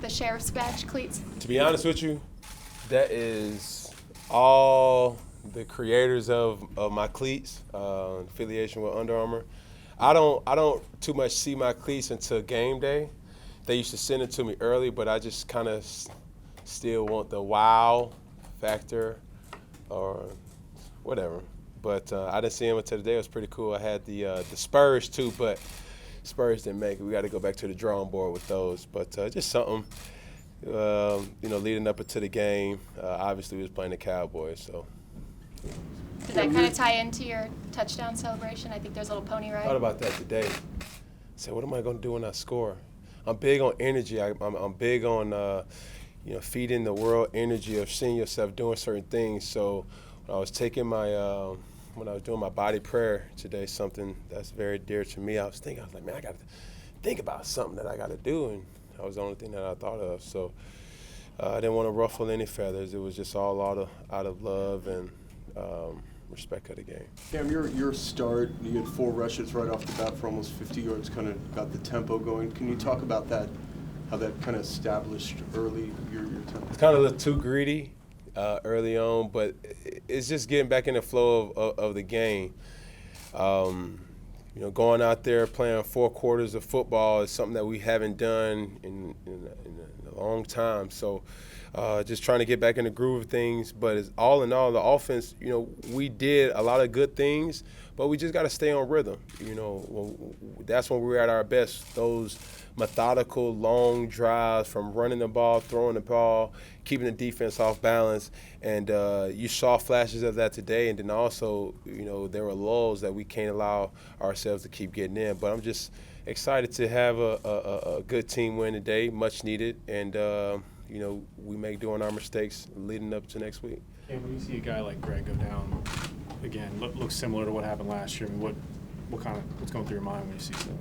the sheriff's badge cleats? To be honest with you, that is all the creators of my cleats, affiliation with Under Armour. I don't too much see my cleats until game day. They used to send it to me early, but I just kind of still want the wow factor or whatever. But I didn't see him until today. It was pretty cool. I had the Spurs too, but Spurs didn't make it. We got to go back to the drawing board with those. But just something, leading up into the game. Obviously, we was playing the Cowboys, so. Does that kind of tie into your touchdown celebration? I think there's a little pony ride. I thought about that today. I said, what am I going to do when I score? I'm big on energy. I'm big on, feeding the world energy of seeing yourself doing certain things. So when I was taking when I was doing my body prayer today, something that's very dear to me, I was like, man, I got to think about something that I got to do. And that was the only thing that I thought of. So I didn't want to ruffle any feathers. It was just all out of love and respect of the game. Cam, your start, you had 4 rushes right off the bat for almost 50 yards, kind of got the tempo going. Can you talk about that, how that kind of established early your tempo? It's kind of a little too greedy early on, but it's just getting back in the flow of the game. Going out there playing 4 quarters of football is something that we haven't done in a long time. So just trying to get back in the groove of things. But it's all in all, the offense, we did a lot of good things, but we just got to stay on rhythm. That's when we're at our best. Those methodical, long drives from running the ball, throwing the ball, keeping the defense off balance. And you saw flashes of that today. And then also, there were lulls that we can't allow ourselves to keep getting in. But I'm just excited to have a good team win today, much needed. And, we may doing our mistakes leading up to next week. And when you see a guy like Greg go down again, looks similar to what happened last year, I mean, what's going through your mind when you see something?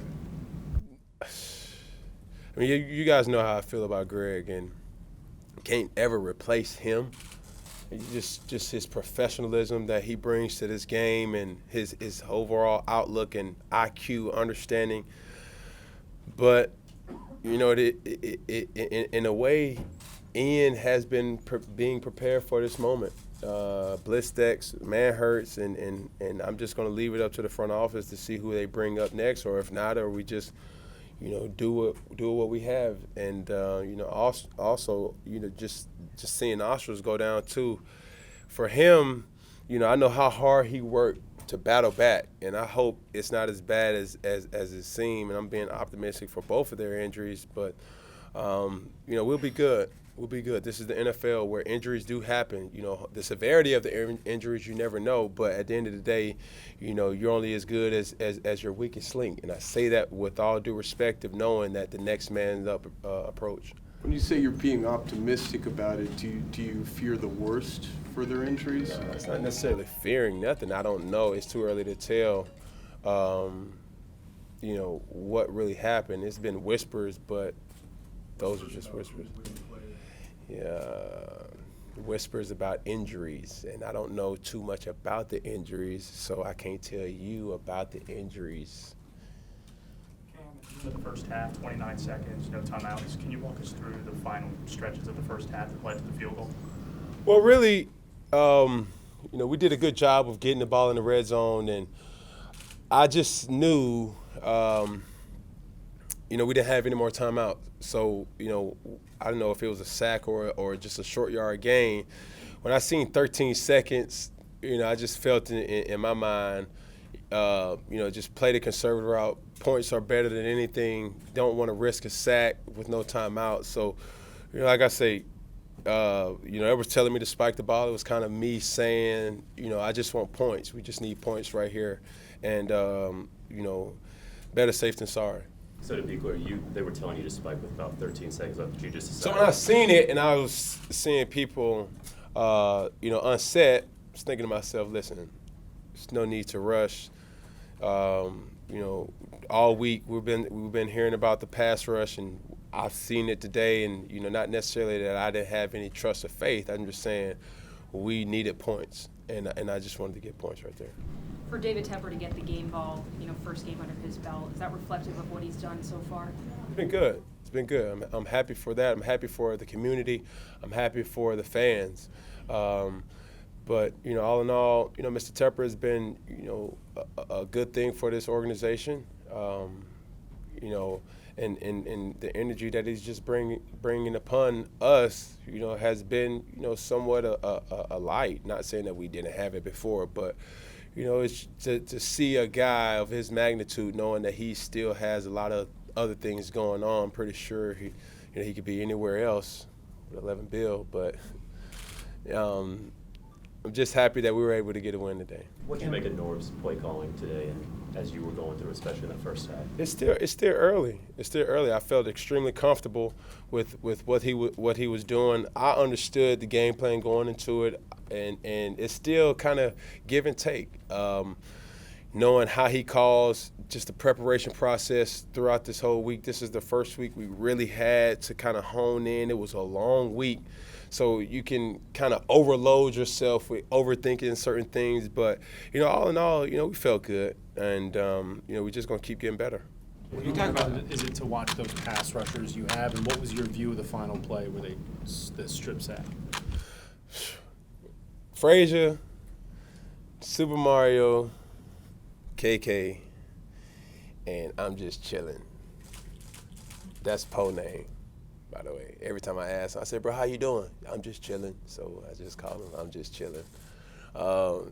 I mean, you guys know how I feel about Greg, and can't ever replace him. Just his professionalism that he brings to this game and his overall outlook and IQ understanding. But, in a way, Ian has been being prepared for this moment. Blitz decks, man hurts, and I'm just going to leave it up to the front office to see who they bring up next, or if not, or we just – do what we have, and also just seeing Oscar's go down too. For him, I know how hard he worked to battle back, and I hope it's not as bad as it seemed. And I'm being optimistic for both of their injuries, but we'll be good. We'll be good. This is the NFL where injuries do happen. The severity of the injuries you never know, but at the end of the day, you're only as good as your weakest link. And I say that with all due respect of knowing that the next man's up approach. When you say you're being optimistic about it, do you fear the worst for their injuries? It's not necessarily fearing nothing. I don't know. It's too early to tell, what really happened. It's been whispers, but those are just whispers. Whispers about injuries, and I don't know too much about the injuries, so I can't tell you about the injuries. For the first half, 29 seconds, no timeouts. Can you walk us through the final stretches of the first half that led to the field goal? Well, really, we did a good job of getting the ball in the red zone, and I just knew, we didn't have any more timeouts. So, I don't know if it was a sack or just a short yard gain. When I seen 13 seconds, I just felt in my mind, just play the conservative route. Points are better than anything. Don't want to risk a sack with no timeout. So, like I say, it was telling me to spike the ball. It was kind of me saying, I just want points. We just need points right here. And, better safe than sorry. So to be clear, they were telling you to spike with about 13 seconds left, but you just So decided. when I seen it and I was seeing people, unset, I was thinking to myself, listen, there's no need to rush. All week we've been hearing about the pass rush, and I've seen it today. And not necessarily that I didn't have any trust or faith. I'm just saying we needed points, and I just wanted to get points right there. For David Tepper to get the game ball, first game under his belt, is that reflective of what he's done so far? It's been good. It's been good. I'm happy for that. I'm happy for the community. I'm happy for the fans. But, all in all, Mr. Tepper has been, a good thing for this organization. And the energy that he's just bringing upon us, has been, somewhat a light. Not saying that we didn't have it before, but, it's to see a guy of his magnitude, knowing that he still has a lot of other things going on. I'm pretty sure he could be anywhere else with 11 Bill, but I'm just happy that we were able to get a win today. What do you make of Norv's play calling today, and as you were going through, especially in that first half? It's still early. It's still early. I felt extremely comfortable with what he was doing. I understood the game plan going into it, and it's still kind of give and take. Knowing how he calls, just the preparation process throughout this whole week. This is the first week we really had to kind of hone in. It was a long week, so you can kind of overload yourself with overthinking certain things. But, all in all, we felt good, and, we're just going to keep getting better. When you talk about is it to watch those pass rushers you have, and what was your view of the final play where the strip sack? Frazier, Super Mario, KK, and I'm just chilling. That's Poe's name, by the way. Every time I ask him, I say, bro, how you doing? I'm just chilling. So I just call him, I'm just chilling.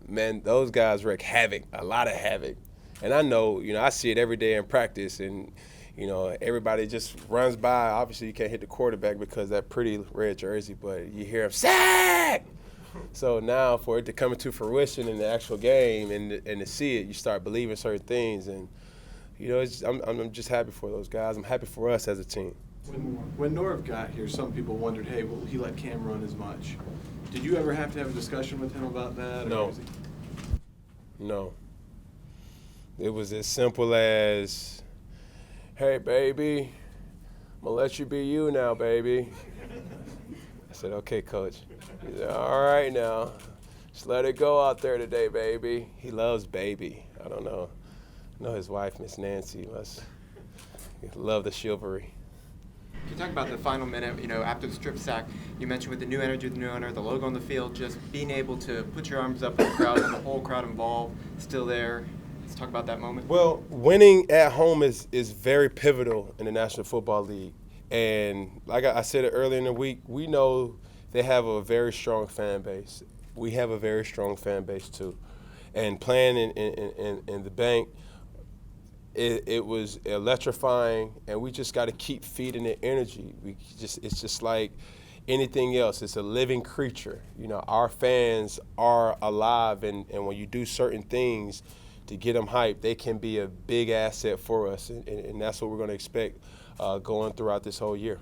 Man, those guys wreak havoc, a lot of havoc. And I know, I see it every day in practice, and, everybody just runs by. Obviously, you can't hit the quarterback because that pretty red jersey, but you hear him, sack! So now for it to come into fruition in the actual game and to see it, you start believing certain things. And, I'm just happy for those guys. I'm happy for us as a team. When Norv got here, some people wondered, hey, will he let Cam run as much? Did you ever have to have a discussion with him about that? No. No. It was as simple as, hey, baby, I'm going to let you be you now, baby. I said, okay, coach. He said, all right now. Just let it go out there today, baby. He loves baby. I don't know. I know his wife, Miss Nancy, must love the chivalry. Can you talk about the final minute, after the strip sack? You mentioned with the new energy, the new owner, the logo on the field, just being able to put your arms up with the crowd and the whole crowd involved, still there. Let's talk about that moment. Well, winning at home is very pivotal in the National Football League. And like I said it earlier in the week, we know they have a very strong fan base. We have a very strong fan base too. And playing in the bank, it was electrifying, and we just got to keep feeding it energy. It's just like anything else. It's a living creature. Our fans are alive, and when you do certain things to get them hyped, they can be a big asset for us, and that's what we're going to expect going throughout this whole year.